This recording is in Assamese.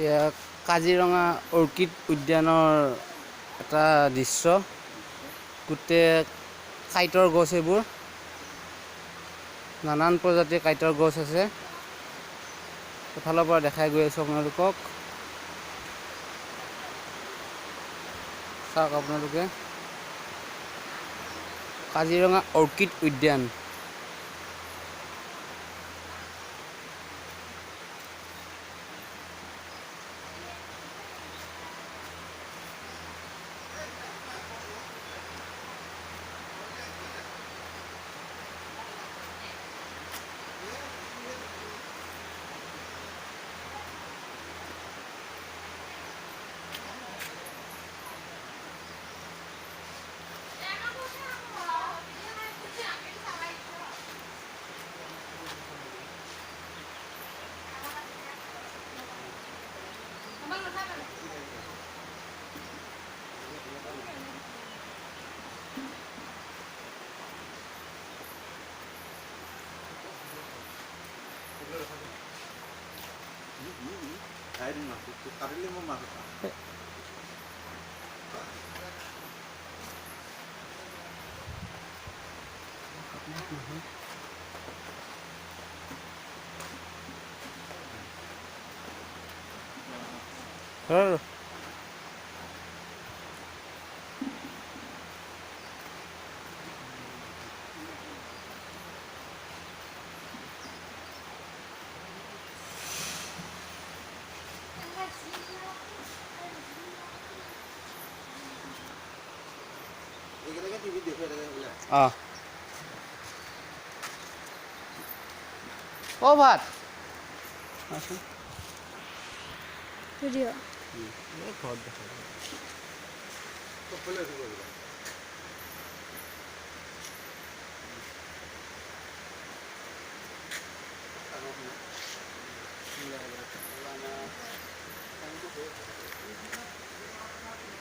এয়া কাজিৰঙা অৰ্কিড উদ্যানৰ এটা দৃশ্য। গোটেই কাইটৰ গছ, এইবোৰ নানান প্ৰজাতিৰ কাইটৰ গছ আছে। এফালৰ পৰা দেখাই গৈ আছোঁ আপোনালোকক। চাওক আপোনালোকে, কাজিৰঙা অৰ্কিড উদ্যান। অ ভাত ভিডিঅ' ঘৰত দেখা